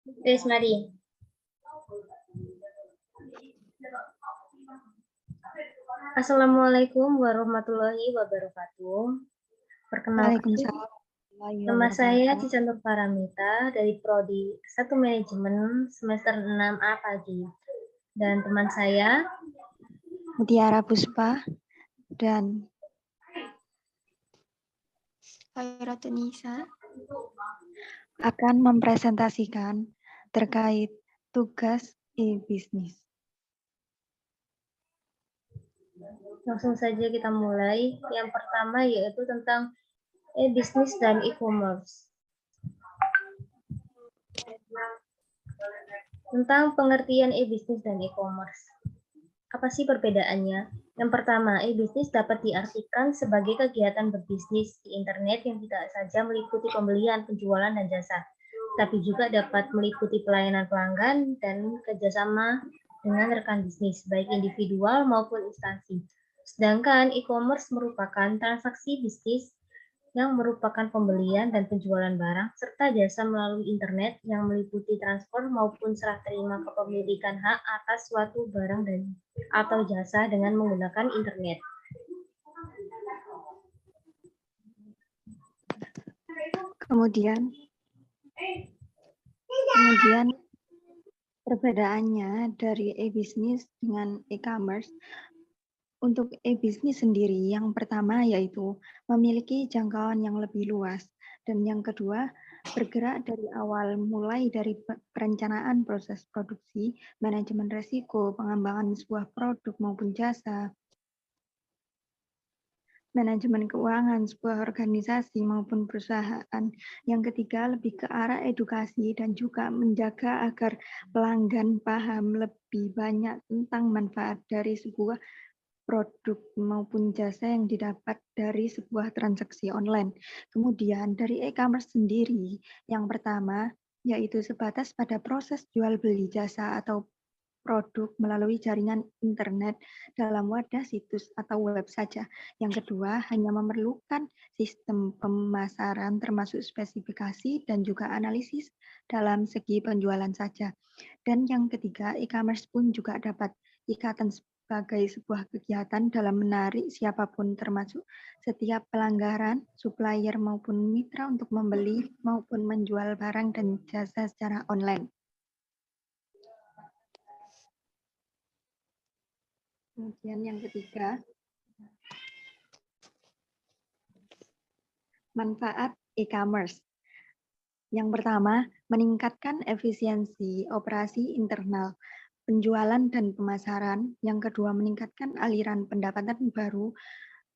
Grace Marie. Assalamualaikum warahmatullahi wabarakatuh. Perkenalkan, Waalaikumsalam warahmatullahi nama saya wabarakatuh. Cica Nur Paramita dari Prodi 1 Manajemen semester 6A pagi. Dan teman saya Mutiara Puspa dan Khairatun-Nisa akan mempresentasikan terkait tugas e-bisnis. langsung saja kita mulai. Yang pertama yaitu tentang e-bisnis dan e-commerce. Tentang pengertian e-bisnis dan e-commerce. Apa sih perbedaannya? Yang pertama, e-bisnis dapat diartikan sebagai kegiatan berbisnis di internet yang tidak saja meliputi pembelian, penjualan, dan jasa, tapi juga dapat meliputi pelayanan pelanggan dan kerjasama dengan rekan bisnis, baik individual maupun instansi. Sedangkan e-commerce merupakan transaksi bisnis yang merupakan pembelian dan penjualan barang serta jasa melalui internet yang meliputi transfer maupun serah terima kepemilikan hak atas suatu barang dan atau jasa dengan menggunakan internet. Kemudian perbedaannya dari e-bisnis dengan e-commerce. Untuk e-bisnis sendiri, yang pertama yaitu memiliki jangkauan yang lebih luas, dan yang kedua bergerak dari awal, mulai dari perencanaan proses produksi, manajemen resiko, pengembangan sebuah produk maupun jasa, manajemen keuangan sebuah organisasi maupun perusahaan. Yang ketiga lebih ke arah edukasi dan juga menjaga agar pelanggan paham lebih banyak tentang manfaat dari sebuah produk maupun jasa yang didapat dari sebuah transaksi online. Kemudian dari e-commerce sendiri, yang pertama yaitu sebatas pada proses jual beli jasa atau produk melalui jaringan internet dalam wadah situs atau web saja. Yang kedua, hanya memerlukan sistem pemasaran termasuk spesifikasi dan juga analisis dalam segi penjualan saja. Dan yang ketiga, e-commerce pun juga dapat ikatan sebagai sebuah kegiatan dalam menarik siapapun termasuk setiap pelanggaran, supplier maupun mitra untuk membeli maupun menjual barang dan jasa secara online. Kemudian yang ketiga, manfaat e-commerce. Yang pertama, meningkatkan efisiensi operasi internal, penjualan dan pemasaran. Yang kedua, meningkatkan aliran pendapatan baru,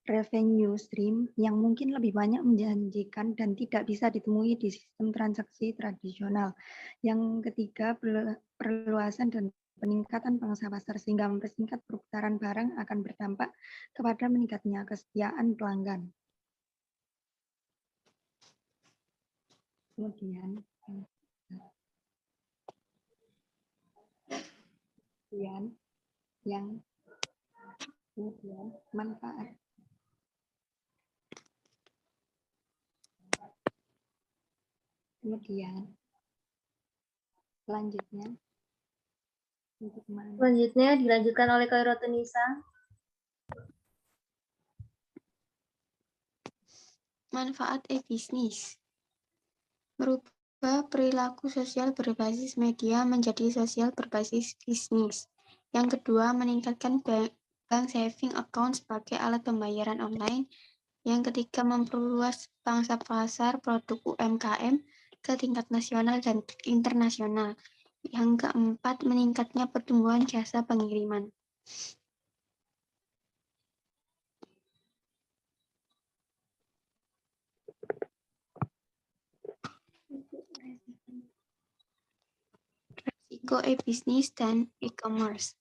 revenue stream yang mungkin lebih banyak menjanjikan dan tidak bisa ditemui di sistem transaksi tradisional. Yang ketiga, perluasan dan peningkatan pangsa pasar sehingga mempersingkat perputaran barang akan berdampak kepada meningkatnya kesetiaan pelanggan. Kemudian manfaat. Kemudian Selanjutnya dilanjutkan oleh Khairatun-Nisa. manfaat e-bisnis merubah perilaku sosial berbasis media menjadi sosial berbasis bisnis. Yang kedua, meningkatkan bank saving account sebagai alat pembayaran online. Yang ketiga, memperluas pangsa pasar produk UMKM ke tingkat nasional dan internasional. Yang keempat, meningkatnya pertumbuhan jasa pengiriman. Risiko e-bisnis dan e-commerce.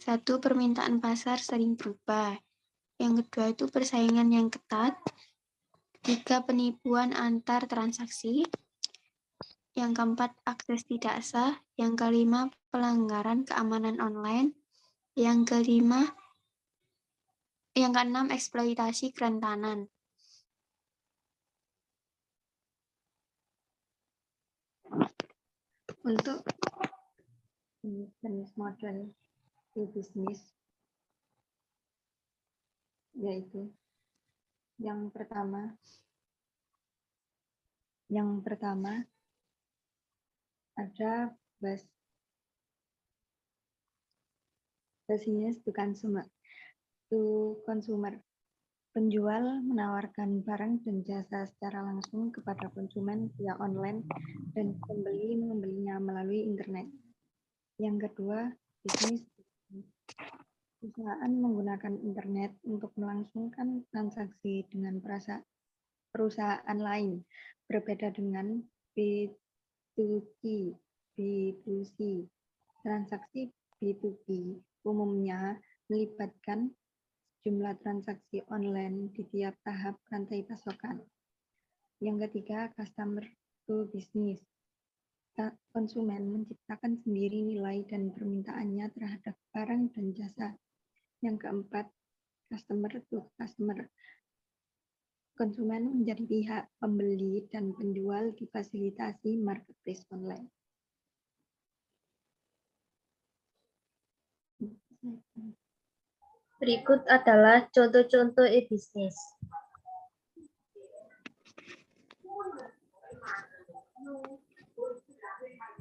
1. Permintaan pasar sering berubah. Yang kedua itu persaingan yang ketat. 3. Penipuan antar transaksi. Yang keempat, akses tidak sah. Yang kelima, pelanggaran keamanan online. Yang keenam, eksploitasi kerentanan. Untuk jenis model e-bisnis, yaitu yang pertama ada business to consumer. Penjual menawarkan barang dan jasa secara langsung kepada konsumen via online dan pembeli membelinya melalui internet. Yang kedua, bisnis. Perusahaan menggunakan internet untuk melangsungkan transaksi dengan perusahaan lain, berbeda dengan B2C. Transaksi B2B umumnya melibatkan jumlah transaksi online di tiap tahap rantai pasokan. Yang ketiga, customer to business. Konsumen menciptakan sendiri nilai dan permintaannya terhadap barang dan jasa. Yang keempat, customer to customer. Konsumen menjadi pihak pembeli dan penjual difasilitasi marketplace online. Berikut adalah contoh-contoh e-bisnis.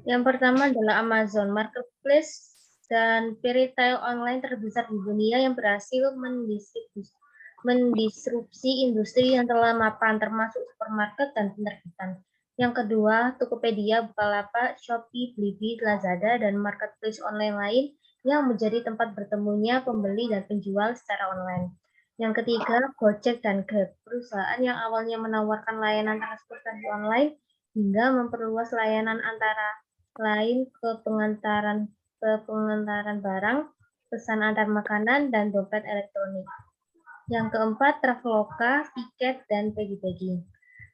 Yang pertama adalah Amazon, marketplace dan retail online terbesar di dunia yang berhasil mendisrupsi industri yang telah mapan, termasuk supermarket dan penerbitan. Yang kedua, Tokopedia, Bukalapak, Shopee, Blibli, Lazada, dan marketplace online lain yang menjadi tempat bertemunya pembeli dan penjual secara online. Yang ketiga, Gojek dan Grab, perusahaan yang awalnya menawarkan layanan transportasi online hingga memperluas layanan antara lain ke pengantaran barang, pesan antar makanan, dan dompet elektronik. Yang keempat, Traveloka, tiket, dan pagi-pagi.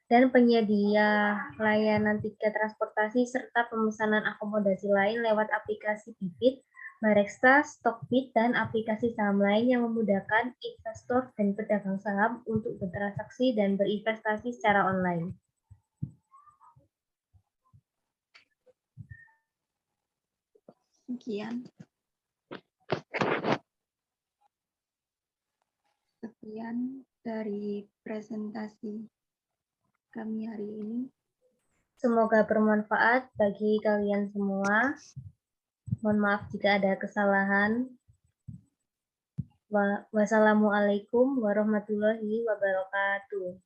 Dan penyedia layanan tiket transportasi serta pemesanan akomodasi lain lewat aplikasi Bibit, Bareksa, Stockbit, dan aplikasi saham lain yang memudahkan investor dan pedagang saham untuk bertransaksi dan berinvestasi secara online. Sekian dari presentasi kami hari ini. Semoga bermanfaat bagi kalian semua. Mohon maaf jika ada kesalahan. Wassalamualaikum warahmatullahi wabarakatuh.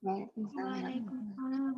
Waalaikumsalam.